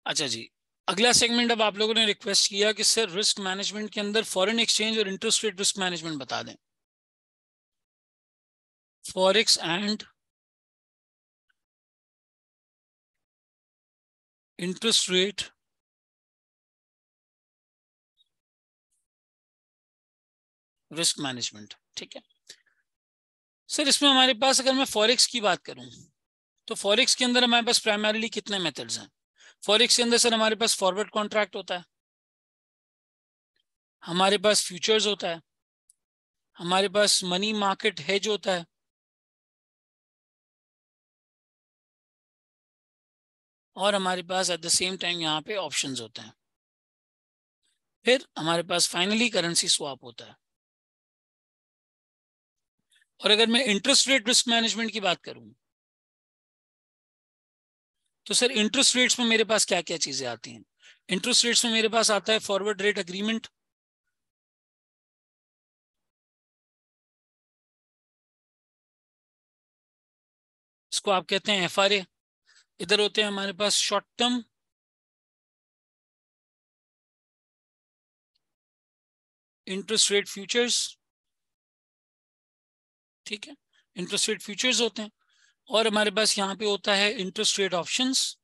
अच्छा जी, अगला सेगमेंट अब आप लोगों ने रिक्वेस्ट किया कि सर रिस्क मैनेजमेंट के अंदर फॉरेन एक्सचेंज और इंटरेस्ट रेट रिस्क मैनेजमेंट बता दें। Forex and interest rate risk management, ठीक है सर। इसमें हमारे पास अगर मैं फॉरेक्स की बात करूं तो फॉरेक्स के अंदर हमारे पास प्राइमरीली कितने मेथड्स हैं। फॉरेक्स के अंदर सर हमारे पास फॉरवर्ड कॉन्ट्रैक्ट होता है, हमारे पास फ्यूचर्स होता है, हमारे पास मनी मार्केट हेज होता है, और हमारे पास एट द सेम टाइम यहाँ पे ऑप्शंस होते हैं। फिर हमारे पास फाइनली करेंसी स्वैप होता है। और अगर मैं इंटरेस्ट रेट रिस्क मैनेजमेंट की बात करूं तो सर इंटरेस्ट रेट्स में मेरे पास क्या क्या चीजें आती हैं। इंटरेस्ट रेट्स में मेरे पास आता है फॉरवर्ड रेट अग्रीमेंट, इसको आप कहते हैं एफआरए। इधर होते हैं हमारे पास short term interest rate futures, ठीक है, इंटरेस्ट रेट फ्यूचर्स होते हैं। और हमारे पास यहाँ पे होता है इंटरेस्ट रेट ऑप्शंस,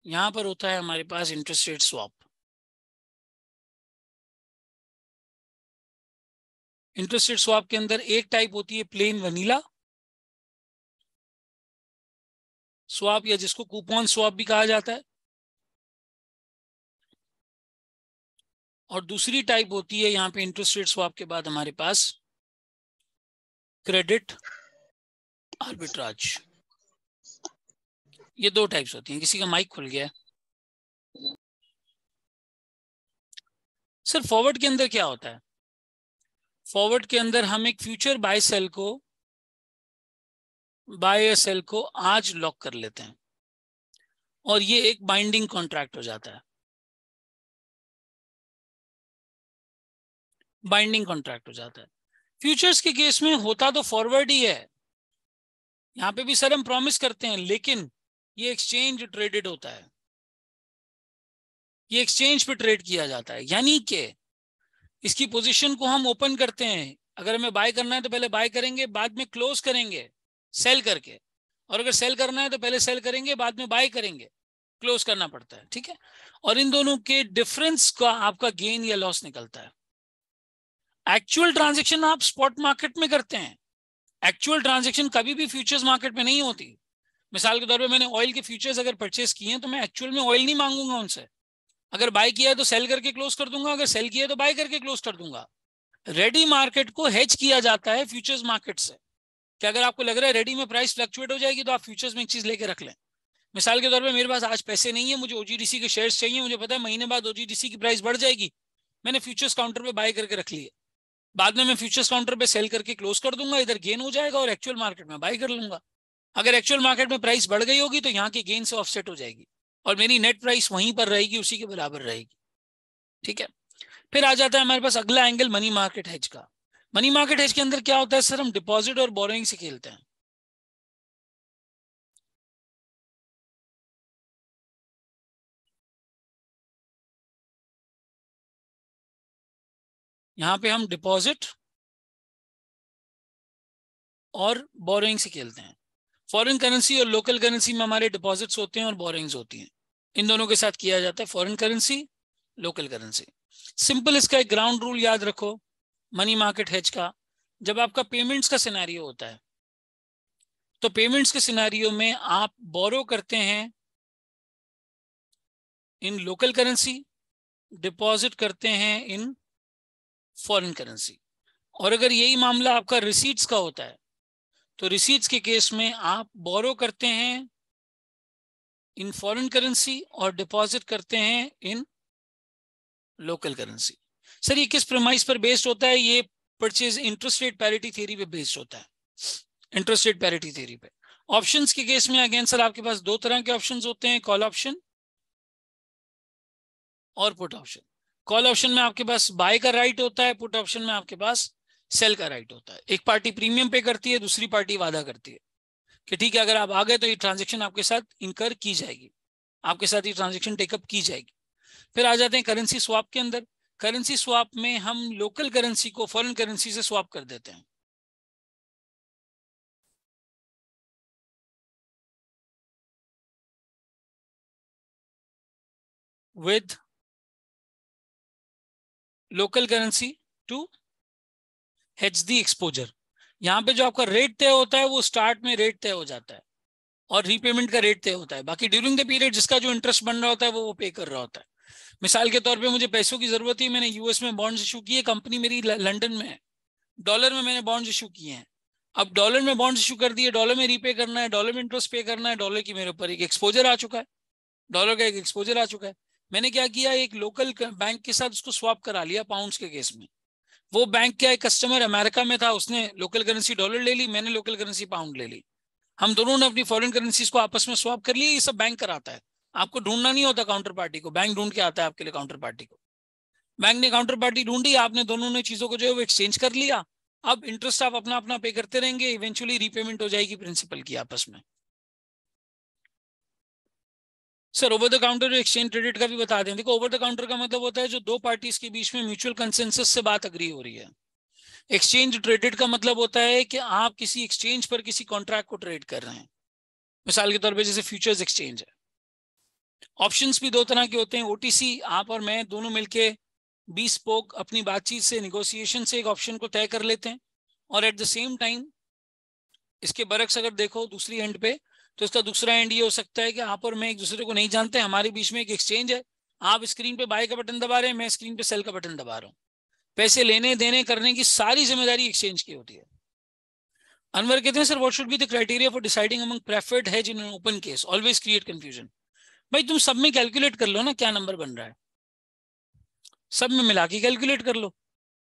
यहाँ पर होता है हमारे पास interest rate swap. Interest rate swap के अंदर एक टाइप होती है प्लेन वनीला स्वैप, या जिसको कूपन स्वैप भी कहा जाता है, और दूसरी टाइप होती है यहाँ पे इंटरेस्ट रेट स्वैप के बाद हमारे पास क्रेडिट आर्बिट्राज। ये दो टाइप्स होती हैं। किसी का माइक खुल गया है सर। फॉरवर्ड के अंदर क्या होता है, फॉरवर्ड के अंदर हम एक फ्यूचर बाय या सेल को आज लॉक कर लेते हैं और ये एक बाइंडिंग कॉन्ट्रैक्ट हो जाता है। बाइंडिंग कॉन्ट्रैक्ट हो जाता है। फ्यूचर्स के केस में होता तो फॉरवर्ड ही है, यहाँ पे भी सर हम प्रॉमिस करते हैं, लेकिन ये एक्सचेंज ट्रेडेड होता है, ये एक्सचेंज पे ट्रेड किया जाता है। यानी कि इसकी पोजीशन को हम ओपन करते हैं, अगर हमें बाय करना है तो पहले बाय करेंगे, बाद में क्लोज करेंगे सेल करके, और अगर सेल करना है तो पहले सेल करेंगे बाद में बाय करेंगे, क्लोज करना पड़ता है, ठीक है। और इन दोनों के डिफरेंस का आपका गेन या लॉस निकलता है। एक्चुअल ट्रांजेक्शन आप स्पॉट मार्केट में करते हैं, एक्चुअल ट्रांजेक्शन कभी भी फ्यूचर्स मार्केट में नहीं होती। मिसाल के तौर पे मैंने ऑयल के फ्यूचर्स अगर परचेस किए हैं तो मैं एक्चुअल में ऑयल नहीं मांगूंगा उनसे। अगर बाय किया है तो सेल करके क्लोज कर दूंगा, अगर सेल किया है तो बाय करके क्लोज कर दूंगा। रेडी मार्केट को हेज किया जाता है फ्यूचर्स मार्केट से, कि अगर आपको लग रहा है रेडी में प्राइस फ्लक्चुएट हो जाएगी तो आप फ्यूचर्स में एक चीज लेके रख लें। मिसाल के तौर पे मेरे पास आज पैसे नहीं है, मुझे ओजीडीसी के शेयर्स चाहिए, मुझे पता है महीने बाद ओजीडीसी की प्राइस बढ़ जाएगी, मैंने फ्यूचर्स काउंटर पे बाय करके रख लिए, बाद में मैं फ्यूचर्स काउंटर पे सेल करके क्लोज कर दूंगा, इधर गेन हो जाएगा और एक्चुअल मार्केट में बाय कर लूंगा। अगर एक्चुअल मार्केट में प्राइस बढ़ गई होगी तो यहाँ की गेन से ऑफसेट हो जाएगी और मेरी नेट प्राइस वहीं पर रहेगी, उसी के बराबर रहेगी, ठीक है। फिर आ जाता है हमारे पास अगला एंगल मनी मार्केट हेज का। मनी मार्केट हेज के अंदर क्या होता है सर, हम डिपॉजिट और बोरोइंग से खेलते हैं। यहाँ पे हम डिपॉजिट और बोरोइंग से खेलते हैं। फॉरेन करेंसी और लोकल करेंसी में हमारे डिपॉजिट्स होते हैं और बोरोइंग्स होती हैं, इन दोनों के साथ किया जाता है foreign currency local currency. Simple इसका एक ग्राउंड रूल याद रखो मनी मार्केट हेज का। जब आपका पेमेंट्स का सिनेरियो होता है तो पेमेंट्स के सिनेरियो में आप बोरो करते हैं इन लोकल करेंसी, डिपॉजिट करते हैं इन फॉरेन करेंसी। और अगर यही मामला आपका रिसीट्स का होता है तो रिसीट्स के केस में आप बोरो करते हैं इन फॉरेन करेंसी और डिपॉजिट करते हैं इन लोकल करेंसी। सर ये किस प्रेमाइस पर बेस्ड होता है, ये purchase interest rate parity theory पे बेस्ड होता है, इंटरेस्ट रेट पैरिटी थ्योरी पे। ऑप्शंस के केस में अगेन सर आपके पास दो तरह के ऑप्शंस होते हैं, कॉल ऑप्शन और पुट ऑप्शन। कॉल ऑप्शन में आपके पास बाय का राइट होता है, पुट ऑप्शन में आपके पास सेल का राइट होता है। एक पार्टी प्रीमियम पे करती है, दूसरी पार्टी वादा करती है कि ठीक है अगर आप आ गए तो ये ट्रांजेक्शन आपके साथ इनकर की जाएगी, आपके साथ ये ट्रांजेक्शन टेकअप की जाएगी। फिर आ जाते हैं करेंसी स्वैप के अंदर। करेंसी स्वैप में हम लोकल करेंसी को फॉरेन करेंसी से स्वैप कर देते हैं। With local currency to hedge the exposure. यहाँ पे जो आपका रेट तय होता है वो स्टार्ट में रेट तय हो जाता है और रीपेमेंट का रेट तय होता है। बाकी ड्यूरिंग द पीरियड जिसका जो इंटरेस्ट बन रहा होता है वो पे कर रहा होता है। मिसाल के तौर पे मुझे पैसों की जरूरत है, मैंने यूएस में बॉन्ड्स इशू किए, कंपनी मेरी लंदन में है, डॉलर में मैंने बॉन्ड्स इशू किए हैं। अब डॉलर में बॉन्ड्स इशू कर दिए, डॉलर में रीपे करना है, डॉलर में इंटरेस्ट पे करना है, डॉलर की मेरे ऊपर एक एक्सपोजर आ चुका है, डॉलर का एक एक्सपोजर आ चुका है। मैंने क्या किया, एक लोकल बैंक के साथ उसको स्वैप करा लिया पाउंड्स के केस में। वो बैंक का एक कस्टमर अमेरिका में था, उसने लोकल करेंसी डॉलर ले ली, मैंने लोकल करेंसी पाउंड ले ली। हम दोनों ने अपनी फॉरेन करेंसीज को आपस में स्वैप कर लिया। ये सब बैंक कराता है, आपको ढूंढना नहीं होता काउंटर पार्टी को, बैंक ढूंढ के आता है आपके लिए काउंटर पार्टी को। बैंक ने काउंटर पार्टी ढूंढी, आपने दोनों ने चीजों को जो है वो एक्सचेंज कर लिया। अब इंटरेस्ट आप अपना अपना पे करते रहेंगे, इवेंचुअली रीपेमेंट हो जाएगी प्रिंसिपल की आपस में। Sir over the counter exchange traded का भी बता दें। देखो ओवर द काउंटर का मतलब होता है जो दो पार्टीज के बीच में म्यूचुअल कंसेंसस से बात अग्री हो रही है। एक्सचेंज ट्रेडेड का मतलब होता है कि आप किसी एक्सचेंज पर किसी कॉन्ट्रैक्ट को ट्रेड कर रहे हैं। मिसाल के तौर पे जैसे फ्यूचर्स एक्सचेंज है। ऑप्शंस भी दो तरह के होते हैं, ओटीसी, आप और मैं दोनों मिलके bespoke अपनी बातचीत से, निगोशिएशन से एक ऑप्शन को तय कर लेते हैं। और एट द सेम टाइम इसके बरक्स अगर देखो दूसरी एंड पे, तो इसका दूसरा एंड ये हो सकता है कि आप और मैं एक दूसरे को नहीं जानते, हमारे बीच में एक एक्सचेंज है, आप स्क्रीन पे बाय का बटन दबा रहे हैं, मैं स्क्रीन पे सेल का बटन दबा रहा हूँ। पैसे लेने देने करने की सारी जिम्मेदारी एक्सचेंज की होती है। अनवर कहते हैं sir what should be the criteria for deciding among preferred hedge in an open case, always create confusion. भाई तुम सब में कैलकुलेट कर लो ना क्या नंबर बन रहा है, सब में मिला के कैलकुलेट कर लो।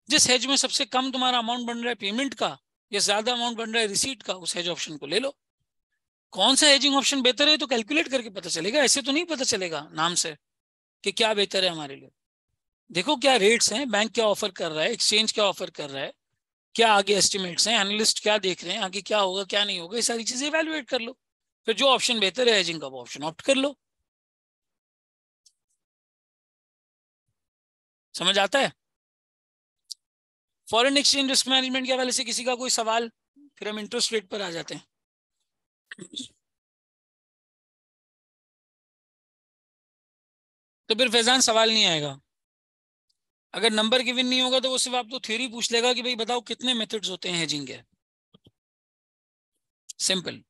जिस हेज में सबसे कम तुम्हारा अमाउंट बन रहा है पेमेंट का या ज्यादा अमाउंट बन रहा है रिसीट का, उस हेज ऑप्शन को ले लो। कौन सा हेजिंग ऑप्शन बेहतर है तो कैलकुलेट करके पता चलेगा, ऐसे तो नहीं पता चलेगा नाम से कि क्या बेहतर है हमारे लिए। देखो क्या रेट्स हैं, बैंक क्या ऑफर कर रहा है, एक्सचेंज क्या ऑफर कर रहा है, क्या आगे एस्टिमेट्स हैं, एनालिस्ट क्या देख रहे हैं, आगे क्या होगा क्या नहीं होगा, ये सारी चीजें इवैल्यूएट कर लो। फिर जो ऑप्शन बेहतर है हेजिंग का वो ऑप्शन ऑप्ट कर लो। समझ आता है। फॉरेन एक्सचेंज रिस्क मैनेजमेंट के हवाले से किसी का कोई सवाल, फिर हम इंटरेस्ट रेट पर आ जाते हैं। तो फिर फैजान सवाल नहीं आएगा, अगर नंबर गिवन नहीं होगा तो वो सिर्फ आपको थ्योरी पूछ लेगा कि भाई बताओ कितने मेथड्स होते हैं हेजिंग के। सिंपल।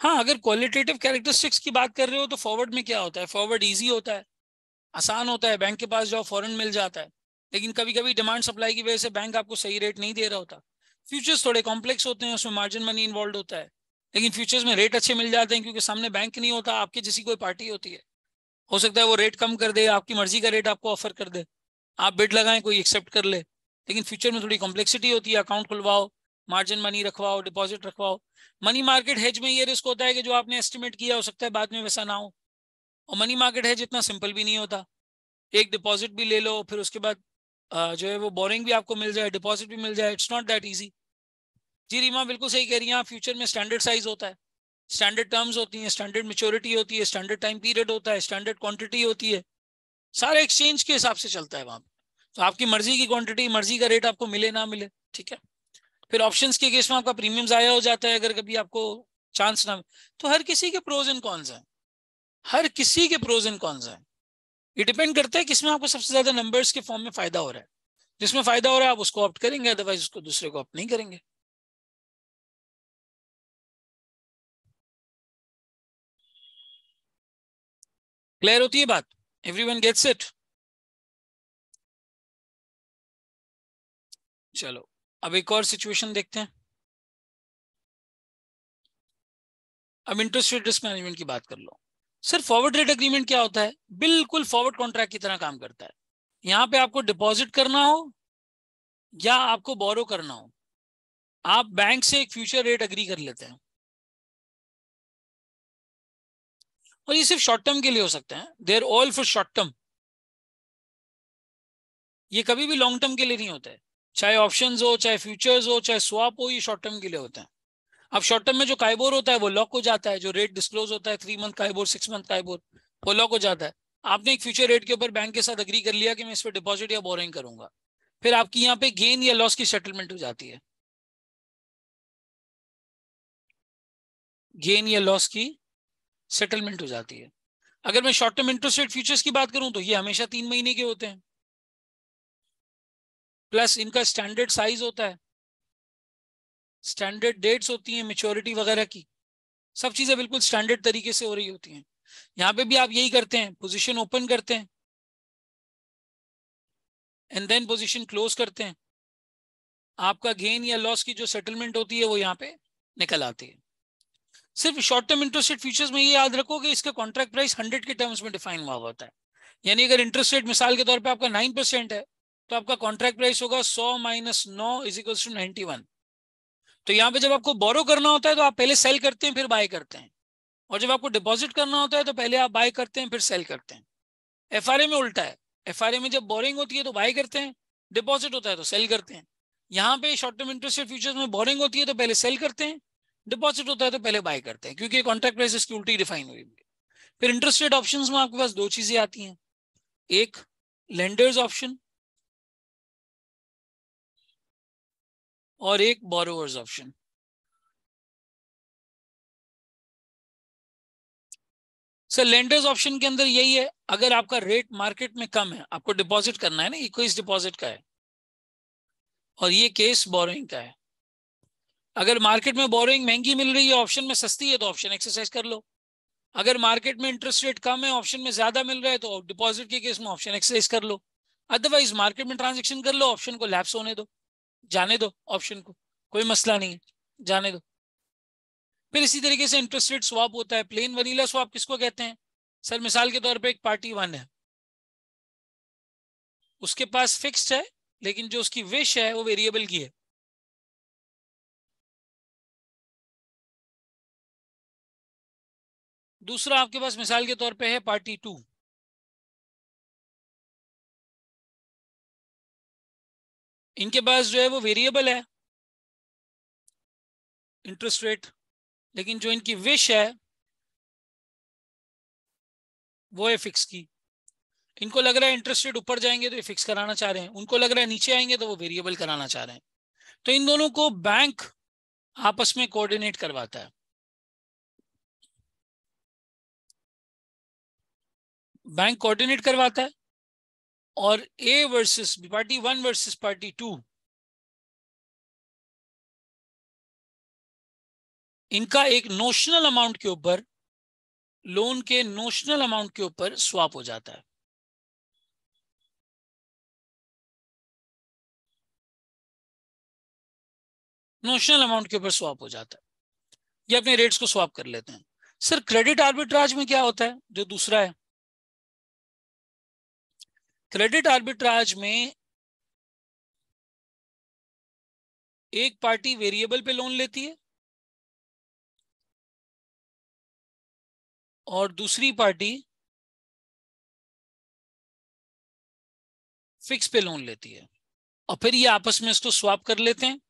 हाँ अगर क्वालिटेटिव कैरेक्टरिस्टिक्स की बात कर रहे हो तो फॉरवर्ड में क्या होता है, फॉरवर्ड इजी होता है, आसान होता है, बैंक के पास जाओ फॉरन मिल जाता है। लेकिन कभी कभी डिमांड सप्लाई की वजह से बैंक आपको सही रेट नहीं दे रहा होता। फ्यूचर्स थोड़े कॉम्प्लेक्स होते हैं, उसमें मार्जिन मनी इन्वॉल्व होता है, लेकिन फ्यूचर्स में रेट अच्छे मिल जाते हैं क्योंकि सामने बैंक नहीं होता, आपके जैसी कोई पार्टी होती है। हो सकता है वो रेट कम कर दे, आपकी मर्जी का रेट आपको ऑफर कर दे, आप बिड लगाएं कोई एक्सेप्ट कर ले। लेकिन फ्यूचर में थोड़ी कॉम्प्लेक्सिटी होती है, अकाउंट खुलवाओ, मार्जिन मनी रखवाओ, डिपॉजिट रखवाओ। मनी मार्केट हेज में ये रिस्क होता है कि जो आपने एस्टिमेट किया हो सकता है बाद में वैसा ना हो। और मनी मार्केट हेज इतना सिंपल भी नहीं होता, एक डिपॉजिट भी ले लो फिर उसके बाद जो है वो बोरिंग भी आपको मिल जाए, डिपॉजिट भी मिल जाए, इट्स नॉट दैट इजी। जी रीमा बिल्कुल सही कह रही हैं आप, फ्यूचर में स्टैंडर्ड साइज होता है, स्टैंडर्ड टर्म्स होती हैं, स्टैंडर्ड मेच्योरिटी होती है, स्टैंडर्ड टाइम पीरियड होता है, स्टैंडर्ड क्वांटिटी होती है, सारा एक्सचेंज के हिसाब से चलता है वहां पे। तो आपकी मर्जी की क्वांटिटी, मर्जी का रेट आपको मिले ना मिले, ठीक है। फिर ऑप्शंस के केस में आपका प्रीमियम जाया हो जाता है अगर कभी आपको चांस ना। तो हर किसी के प्रोज एंड कॉन्स हैं, हर किसी के प्रोज एंड कॉन्स हैं। ये डिपेंड करता है किसमें आपको सबसे ज्यादा नंबर्स के फॉर्म में फायदा हो रहा है। जिसमें फायदा हो रहा है आप उसको ऑप्ट करेंगे, अदरवाइज उसको दूसरे को ऑप्ट नहीं करेंगे। क्लियर होती है बात, एवरीवन गेट्स इट। चलो अब एक और सिचुएशन देखते हैं। अब इंटरेस्ट रेट रिस्क मैनेजमेंट की बात कर लो। सर फॉरवर्ड रेट एग्रीमेंट क्या होता है, बिल्कुल फॉरवर्ड कॉन्ट्रैक्ट की तरह काम करता है। यहाँ पे आपको डिपॉजिट करना हो या आपको बोरो करना हो, आप बैंक से एक फ्यूचर रेट एग्री कर लेते हैं। और ये सिर्फ शॉर्ट टर्म के लिए हो सकते हैं, they are all for short term, ये कभी भी लॉन्ग टर्म के लिए नहीं होता है। चाहे ऑप्शंस हो, चाहे फ्यूचर्स हो, चाहे स्वैप हो, ये शॉर्ट टर्म के लिए होता है। अब शॉर्ट टर्म में जो काइबोर होता है वो लॉक हो जाता है, जो रेट डिस्क्लोज होता है 3 मंथ काइबोर 6 मंथ काइबोर, वो लॉक हो जाता है। आपने एक फ्यूचर रेट के ऊपर बैंक के साथ अग्री कर लिया कि मैं इस पर डिपॉजिट या बोरिंग करूंगा, फिर आपकी यहाँ पे गेन या लॉस की सेटलमेंट हो जाती है, गेन या लॉस की सेटलमेंट हो जाती है। अगर मैं short term interest rate futures की बात करूं तो ये हमेशा 3 महीने के होते हैं, प्लस इनका स्टैंडर्ड साइज होता है, स्टैंडर्ड डेट्स होती हैं मेच्योरिटी वगैरह की, सब चीजें बिल्कुल स्टैंडर्ड तरीके से हो रही होती हैं। यहाँ पे भी आप यही करते हैं, पोजीशन ओपन करते हैं एंड देन पोजीशन क्लोज करते हैं, आपका गेन या लॉस की जो सेटलमेंट होती है वो यहाँ पे निकल आती है। सिर्फ short term interest rate futures में ये याद रखो कि इसका कॉन्ट्रैक्ट प्राइस 100 के टर्म्स में डिफाइन हुआ होता है। यानी अगर इंटरेस्ट रेट मिसाल के तौर पे आपका 9% है तो आपका कॉन्ट्रैक्ट प्राइस होगा 100 माइनस 9 इज इक्वल्स टू 91। तो यहाँ पे जब आपको बोरो करना होता है तो आप पहले सेल करते हैं फिर बाय करते हैं, और जब आपको डिपॉजिट करना होता है तो पहले आप बाय करते हैं फिर सेल करते हैं। एफआरए में उल्टा है, एफआरए में जब बोरिंग होती है तो बाय करते हैं, डिपॉजिट होता है तो सेल करते हैं। यहाँ पे short term interest rate futures में बोरिंग होती है तो पहले सेल करते हैं, डिपॉजिट होता है तो पहले बाय करते हैं, क्योंकि कॉन्ट्रैक्ट प्राइस इसकी उल्टी डिफाइन हुई है। फिर इंटरेस्ट रेट ऑप्शंस में आपके पास दो चीजें आती हैं, एक लेंडर्स ऑप्शन और एक borrowers option. Sir lenders option के अंदर यही है, अगर आपका रेट मार्केट में कम है, आपको डिपॉजिट करना है ना, इक्विटी डिपॉजिट का है, और ये केस बोरोइंग का है। अगर मार्केट में बोरोइंग महंगी मिल रही है, ऑप्शन में सस्ती है, तो ऑप्शन एक्सरसाइज कर लो। अगर मार्केट में इंटरेस्ट रेट कम है, ऑप्शन में ज्यादा मिल रहा है, तो डिपॉजिट के केस में ऑप्शन एक्सरसाइज कर लो। अदरवाइज मार्केट में ट्रांजेक्शन कर लो, ऑप्शन को लैप्स होने दो, जाने दो ऑप्शन को, कोई मसला नहीं है, जाने दो। फिर इसी तरीके से इंटरेस्ट रेट स्वैप होता है। प्लेन वनीला स्वैप किसको कहते हैं? सर मिसाल के तौर पे एक पार्टी वन है, उसके पास फिक्स्ड है लेकिन जो उसकी विश है वो वेरिएबल की है। दूसरा आपके पास मिसाल के तौर पे है पार्टी टू, इनके पास जो है वो वेरिएबल है इंटरेस्ट रेट, लेकिन जो इनकी विश है वो है फिक्स की। इनको लग रहा है इंटरेस्ट रेट ऊपर जाएंगे तो ये फिक्स कराना चाह रहे हैं, उनको लग रहा है नीचे आएंगे तो वो वेरिएबल कराना चाह रहे हैं। तो इन दोनों को बैंक आपस में कोऑर्डिनेट करवाता है। बैंक कोऑर्डिनेट करवाता है, और A versus party one versus party two, इनका एक नोशनल अमाउंट के ऊपर, लोन के नोशनल अमाउंट के ऊपर स्वैप हो जाता है। नोशनल अमाउंट के ऊपर स्वैप हो जाता है, ये अपने रेट्स को स्वैप कर लेते हैं। सर क्रेडिट आर्बिट्राज में क्या होता है जो दूसरा है? क्रेडिट आर्बिट्राज में एक पार्टी वेरिएबल पे लोन लेती है और दूसरी पार्टी फिक्स पे लोन लेती है, और फिर ये आपस में इसको स्वैप कर लेते हैं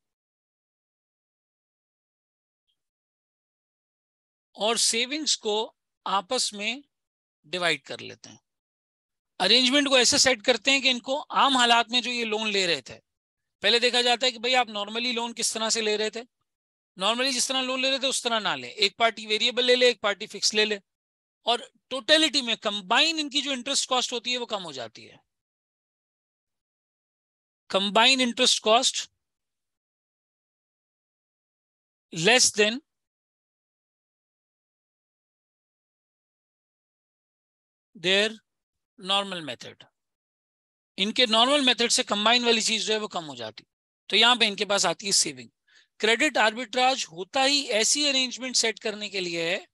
और सेविंग्स को आपस में डिवाइड कर लेते हैं। अरेंजमेंट को ऐसे सेट करते हैं कि इनको आम हालात में जो ये लोन ले रहे थे, पहले देखा जाता है कि भाई आप नॉर्मली लोन किस तरह से ले रहे थे, नॉर्मली जिस तरह लोन ले रहे थे उस तरह ना ले, एक पार्टी वेरिएबल ले ले एक पार्टी फिक्स ले ले, और टोटलिटी में कंबाइन इनकी जो इंटरेस्ट कॉस्ट होती है वो कम हो जाती है। Combine interest cost less than there normal method, इनके नॉर्मल मेथड से कंबाइन वाली चीज जो है वो कम हो जाती। तो यहां पे इनके पास आती है सेविंग। क्रेडिट आर्बिट्राज होता ही ऐसी अरेंजमेंट सेट करने के लिए है,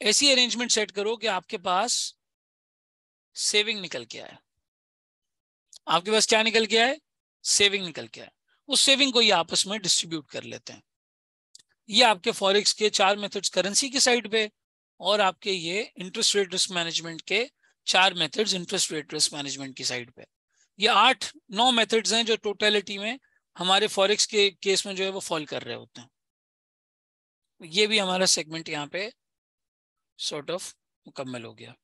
ऐसी अरेंजमेंट सेट करो कि आपके पास सेविंग निकल के आए। आपके पास क्या निकल के आए? सेविंग निकल के आए। उस सेविंग को ये आपस में डिस्ट्रीब्यूट कर लेते हैं। ये आपके फॉरेक्स के 4 मेथड्स करेंसी की साइड पे, और आपके ये इंटरेस्ट रेट रिस्क मैनेजमेंट के 4 methods interest rate risk management की साइड पे। ये 8-9 मेथड्स हैं जो टोटलिटी में हमारे फॉरेक्स के केस में जो है वो फॉल कर रहे होते हैं। ये भी हमारा सेगमेंट यहाँ पे सॉर्ट ऑफ मुकम्मल हो गया।